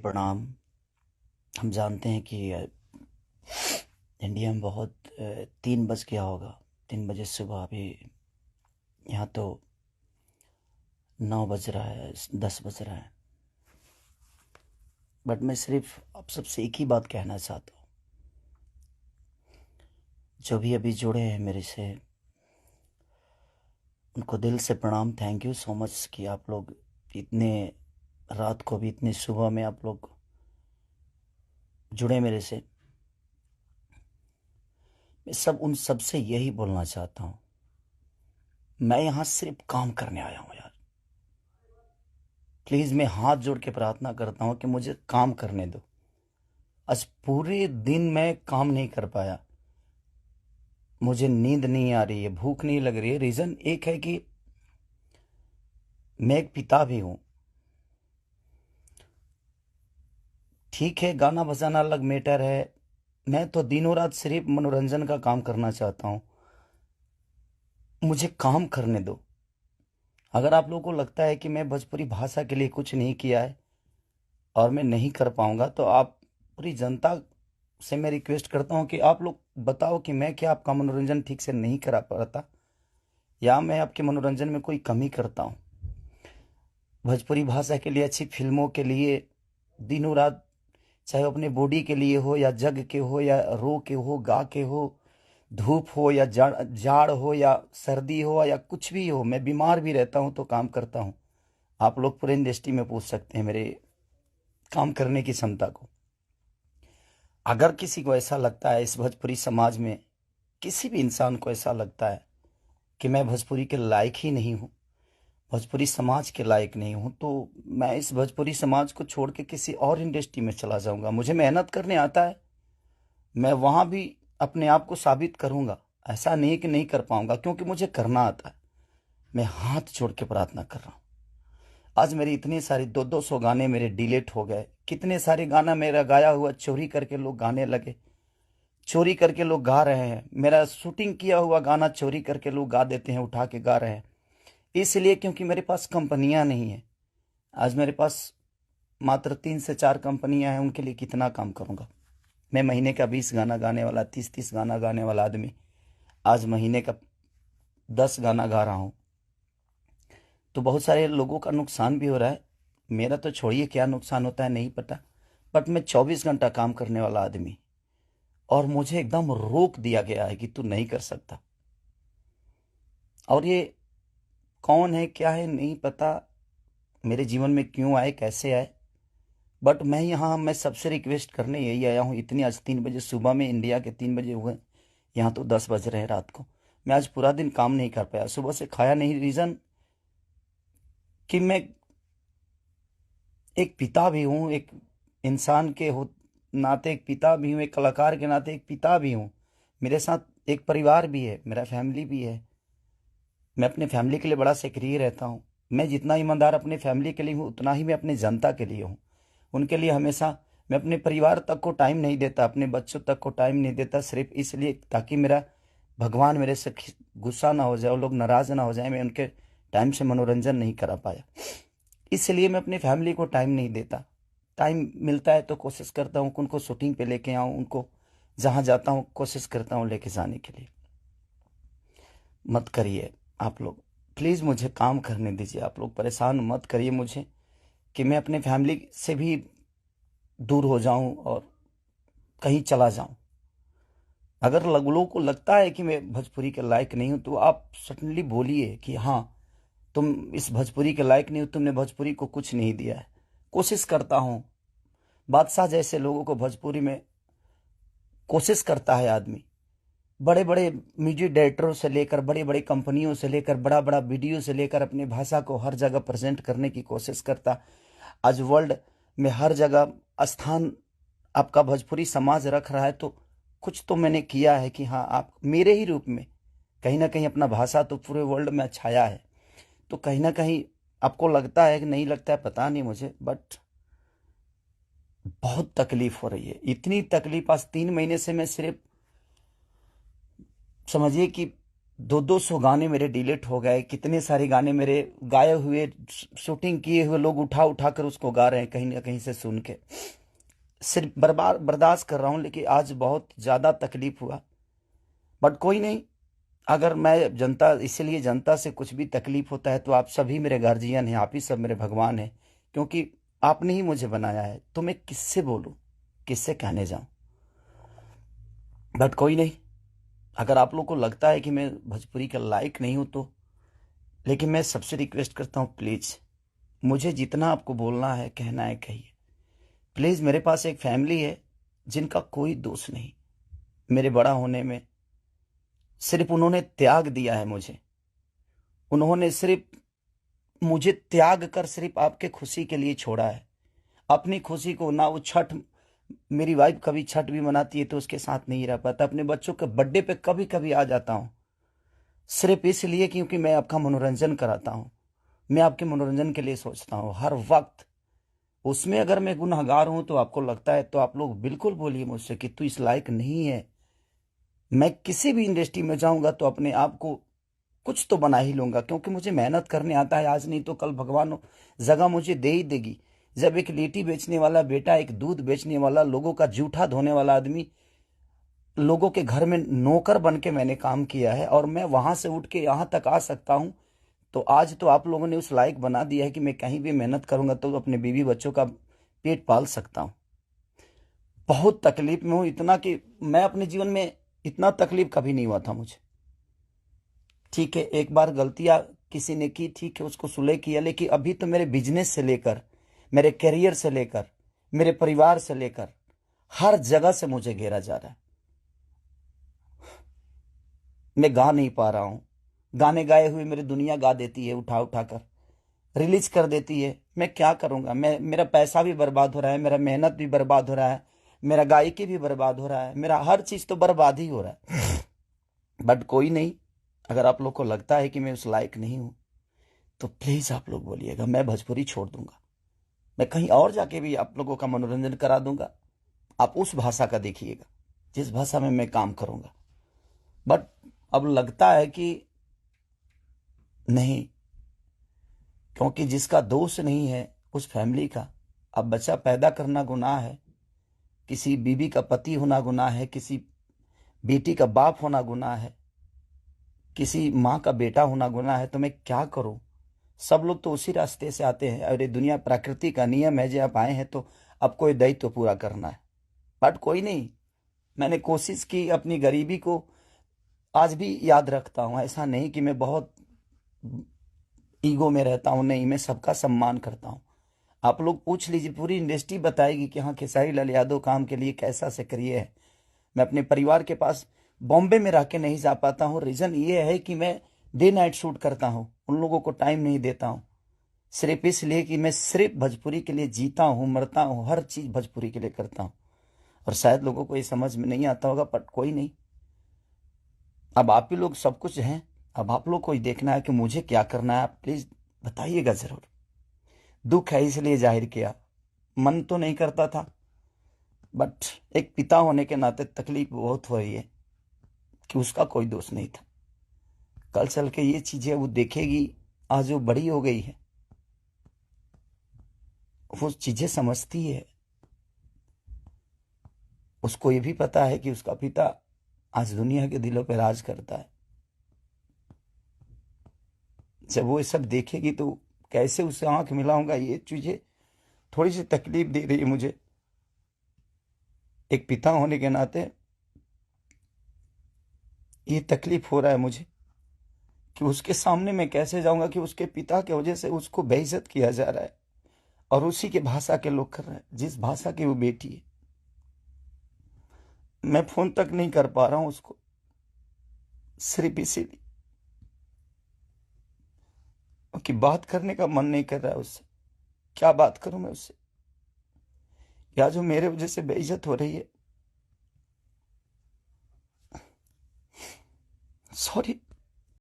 प्रणाम। हम जानते हैं कि इंडिया में बहुत 3 बज गया होगा। 3 बजे सुबह। अभी यहाँ तो 9 बज रहा है, 10 बज रहा है। बट मैं सिर्फ आप सबसे एक ही बात कहना चाहता हूँ। जो भी अभी जुड़े हैं मेरे से, उनको दिल से प्रणाम। थैंक यू सो मच कि आप लोग इतने रात को भी, इतने सुबह में आप लोग जुड़े मेरे से। मैं उन सब से यही बोलना चाहता हूँ, मैं यहाँ सिर्फ काम करने आया हूँ यार। प्लीज़ मैं हाथ जोड़ के प्रार्थना करता हूँ कि मुझे काम करने दो। आज पूरे दिन मैं काम नहीं कर पाया। मुझे नींद नहीं आ रही है, भूख नहीं लग रही है। रीज़न एक है कि मैं एक पिता भी हूँ। ठीक है, गाना बजाना अलग मैटर है। मैं तो दिनों रात सिर्फ मनोरंजन का काम करना चाहता हूँ। मुझे काम करने दो। अगर आप लोगों को लगता है कि मैं भोजपुरी भाषा के लिए कुछ नहीं किया है और मैं नहीं कर पाऊंगा, तो आप पूरी जनता से मैं रिक्वेस्ट करता हूं कि आप लोग बताओ कि मैं क्या आपका मनोरंजन ठीक से नहीं करा पाता, या मैं आपके मनोरंजन में कोई कमी करता हूं। भोजपुरी भाषा के लिए, अच्छी फिल्मों के लिए दिनों रात, चाहे वो अपने बॉडी के लिए हो या जग के हो या रो के हो, गा के हो, धूप हो या जाड़ जाड़ हो या सर्दी हो या कुछ भी हो, मैं बीमार भी रहता हूं तो काम करता हूं। आप लोग पूरे इंडस्ट्री में पूछ सकते हैं मेरे काम करने की क्षमता को। अगर किसी को ऐसा लगता है, इस भोजपुरी समाज में किसी भी इंसान को ऐसा लगता है कि मैं भोजपुरी के लायक ही नहीं हूँ, भोजपुरी समाज के लायक नहीं हूँ, तो मैं इस भोजपुरी समाज को छोड़ के किसी और इंडस्ट्री में चला जाऊंगा। मुझे मेहनत करने आता है, मैं वहां भी अपने आप को साबित करूंगा। ऐसा नहीं कि नहीं कर पाऊंगा, क्योंकि मुझे करना आता है। मैं हाथ जोड़ के प्रार्थना कर रहा हूँ। आज मेरी इतनी सारी 200 गाने मेरे डिलीट हो गए। कितने सारे गाना मेरा गाया हुआ चोरी करके लोग गाने लगे। चोरी करके लोग गा रहे हैं। मेरा शूटिंग किया हुआ गाना चोरी करके लोग गा देते हैं, उठा के गा रहे हैं। इसलिए क्योंकि मेरे पास कंपनियां नहीं है। आज मेरे पास मात्र 3 से 4 कंपनियां हैं। उनके लिए कितना काम करूंगा मैं? महीने का 20 गाना गाने वाला, 30 गाना गाने वाला आदमी आज महीने का 10 गाना गा रहा हूं। तो बहुत सारे लोगों का नुकसान भी हो रहा है। मेरा तो छोड़िए, क्या नुकसान होता है नहीं पता। बट मैं 24 घंटा काम करने वाला आदमी, और मुझे एकदम रोक दिया गया है कि तू नहीं कर सकता। और ये कौन है, क्या है, नहीं पता। मेरे जीवन में क्यों आए, कैसे आए। बट मैं सबसे रिक्वेस्ट करने यही आया हूँ। इतनी आज 3 बजे सुबह में, इंडिया के 3 बजे हुए, यहाँ तो 10 बज रहे हैं रात को। मैं आज पूरा दिन काम नहीं कर पाया, सुबह से खाया नहीं। रीज़न कि मैं एक पिता भी हूँ, एक इंसान के हो नाते एक पिता भी हूँ, एक कलाकार के नाते एक पिता भी हूँ। मेरे साथ एक परिवार भी है, मेरा फैमिली भी है। मैं अपने फैमिली के लिए बड़ा सक्रिय रहता हूँ। मैं जितना ईमानदार अपने फैमिली के लिए हूँ, उतना ही मैं अपने जनता के लिए हूँ। उनके लिए हमेशा मैं अपने परिवार तक को टाइम नहीं देता, अपने बच्चों तक को टाइम नहीं देता, सिर्फ इसलिए ताकि मेरा भगवान मेरे से गुस्सा ना हो जाए, वो लोग नाराज ना हो जाए। मैं उनके टाइम से मनोरंजन नहीं करा पाया, इसलिए मैं अपनी फैमिली को टाइम नहीं देता। टाइम मिलता है तो कोशिश करता हूँ कि उनको शूटिंग पे लेके आऊँ, उनको जहाँ जाता हूँ कोशिश करता हूँ लेके जाने के लिए। मत करिए आप लोग, प्लीज़ मुझे काम करने दीजिए। आप लोग परेशान मत करिए मुझे कि मैं अपने फैमिली से भी दूर हो जाऊं और कहीं चला जाऊं। अगर लोगों को लगता है कि मैं भोजपुरी के लायक नहीं हूं, तो आप सडनली बोलिए कि हाँ, तुम इस भोजपुरी के लायक नहीं हो, तुमने भोजपुरी को कुछ नहीं दिया है। कोशिश करता हूं। बादशाह जैसे लोगों को भोजपुरी में कोशिश करता है आदमी। बड़े बड़े म्यूजिक डायरेक्टरों से लेकर, बड़े बड़े कंपनियों से लेकर, बड़ा बड़ा वीडियो से लेकर अपनी भाषा को हर जगह प्रेजेंट करने की कोशिश करता। आज वर्ल्ड में हर जगह स्थान आपका भोजपुरी समाज रख रहा है, तो कुछ तो मैंने किया है कि हाँ, आप मेरे ही रूप में कहीं ना कहीं अपना भाषा तो पूरे वर्ल्ड में छाया है। तो कहीं ना कहीं आपको लगता है कि नहीं लगता है, पता नहीं मुझे, बट बहुत तकलीफ हो रही है। इतनी तकलीफ आज 3 महीने से मैं सिर्फ समझिए कि 200 गाने मेरे डिलीट हो गए, कितने सारे गाने मेरे गाए हुए, शूटिंग किए हुए लोग उठा उठा कर उसको गा रहे हैं कहीं ना कहीं से सुन के। सिर्फ बर्बाद बर्दाश्त कर रहा हूं, लेकिन आज बहुत ज्यादा तकलीफ हुआ। बट कोई नहीं, अगर मैं जनता, इसीलिए जनता से कुछ भी तकलीफ होता है तो आप सभी मेरे गार्जियन हैं, आप ही सब मेरे भगवान हैं, क्योंकि आपने ही मुझे बनाया है। तो मैं किससे बोलूं, किससे कहने जाऊं। बट कोई नहीं, अगर आप लोग को लगता है कि मैं भोजपुरी का लायक नहीं हूं तो, लेकिन मैं सबसे रिक्वेस्ट करता हूं, प्लीज मुझे जितना आपको बोलना है, कहना है, कहिए। प्लीज, मेरे पास एक फैमिली है जिनका कोई दोष नहीं मेरे बड़ा होने में। सिर्फ उन्होंने त्याग दिया है मुझे, उन्होंने सिर्फ मुझे त्याग कर सिर्फ आपके खुशी के लिए छोड़ा है। अपनी खुशी को ना वो छठ, मेरी वाइफ कभी छठ भी मनाती है तो उसके साथ नहीं रह पाता, अपने बच्चों के बर्थडे पे कभी कभी आ जाता हूं, सिर्फ इसलिए क्योंकि मैं आपका मनोरंजन कराता हूं। मैं आपके मनोरंजन के लिए सोचता हूं हर वक्त। उसमें अगर मैं गुनहगार हूं तो आपको लगता है तो आप लोग बिल्कुल बोलिए मुझसे कि तू इस लायक नहीं है। मैं किसी भी इंडस्ट्री में जाऊंगा तो अपने आप को कुछ तो बना ही लूंगा, क्योंकि मुझे मेहनत करने आता है। आज नहीं तो कल भगवान जगह मुझे दे ही देगी। जब एक लिट्टी बेचने वाला बेटा, एक दूध बेचने वाला, लोगों का जूठा धोने वाला आदमी, लोगों के घर में नौकर बन के मैंने काम किया है और मैं वहां से उठ के यहां तक आ सकता हूं, तो आज तो आप लोगों ने उस लायक बना दिया है कि मैं कहीं भी मेहनत करूंगा तो अपने बीवी बच्चों का पेट पाल सकता हूं। बहुत तकलीफ में हूं, इतना कि मैं अपने जीवन में इतना तकलीफ कभी नहीं हुआ था मुझे। ठीक है, एक बार गलतियां किसी ने की, ठीक है, उसको सुलह किया, लेकिन अभी तो मेरे बिजनेस से लेकर, मेरे करियर से लेकर, मेरे परिवार से लेकर हर जगह से मुझे घेरा जा रहा है। मैं गा नहीं पा रहा हूं। गाने गाए हुए मेरी दुनिया गा देती है, उठा उठा कर रिलीज कर देती है। मैं क्या करूंगा, मेरा पैसा भी बर्बाद हो रहा है, मेरा मेहनत भी बर्बाद हो रहा है, मेरा गायकी भी बर्बाद हो रहा है, मेरा हर चीज तो बर्बाद ही हो रहा है। बट कोई नहीं, अगर आप लोग को लगता है कि मैं उस लायक नहीं हूं तो प्लीज आप लोग बोलिएगा, मैं भोजपुरी छोड़ दूंगा। मैं कहीं और जाके भी आप लोगों का मनोरंजन करा दूंगा। आप उस भाषा का देखिएगा जिस भाषा में मैं काम करूंगा। बट अब लगता है कि नहीं, क्योंकि जिसका दोष नहीं है उस फैमिली का, अब बच्चा पैदा करना गुनाह है, किसी बीवी का पति होना गुनाह है, किसी बेटी का बाप होना गुनाह है, किसी माँ का बेटा होना गुनाह है, तो मैं क्या करूं। सब लोग तो उसी रास्ते से आते हैं और ये दुनिया प्रकृति का नियम है, जो आप आए हैं तो आपको ये दायित्व पूरा करना है। बट कोई नहीं, मैंने कोशिश की, अपनी गरीबी को आज भी याद रखता हूं। ऐसा नहीं कि मैं बहुत ईगो में रहता हूं, नहीं, मैं सबका सम्मान करता हूं। आप लोग पूछ लीजिए, पूरी इंडस्ट्री बताएगी कि हाँ, खेसारी लाल यादव काम के लिए कैसा सक्रिय है। मैं अपने परिवार के पास बॉम्बे में रह के नहीं जा पाता हूँ, रीजन ये है कि मैं डे नाइट शूट करता हूँ, उन लोगों को टाइम नहीं देता हूँ। सिर्फ इसलिए कि मैं सिर्फ भोजपुरी के लिए जीता हूँ, मरता हूँ, हर चीज भोजपुरी के लिए करता हूँ। और शायद लोगों को ये समझ में नहीं आता होगा, पर कोई नहीं, अब आप ही लोग सब कुछ हैं। अब आप लोग को ही देखना है कि मुझे क्या करना है। आप प्लीज बताइएगा जरूर। दुख है इसलिए जाहिर किया, मन तो नहीं करता था, बट एक पिता होने के नाते तकलीफ बहुत हो रही है कि उसका कोई दोष नहीं था। कल चल के ये चीजें वो देखेगी, आज वो बड़ी हो गई है, वो चीजें समझती है। उसको ये भी पता है कि उसका पिता आज दुनिया के दिलों पर राज करता है। जब वो ये सब देखेगी तो कैसे उससे आंख मिलाऊंगा, ये चीजें थोड़ी सी तकलीफ दे रही है मुझे। एक पिता होने के नाते ये तकलीफ हो रहा है मुझे कि उसके सामने मैं कैसे जाऊंगा कि उसके पिता की वजह से उसको बेइज्जत किया जा रहा है और उसी के भाषा के लोग कर रहे हैं, जिस भाषा की वो बेटी है। मैं फोन तक नहीं कर पा रहा हूं उसको, सिर्फ इसीलिए कि बात करने का मन नहीं कर रहा है उससे। क्या बात करूं मैं उससे, या जो मेरे वजह से बेइज्जत हो रही है। सॉरी।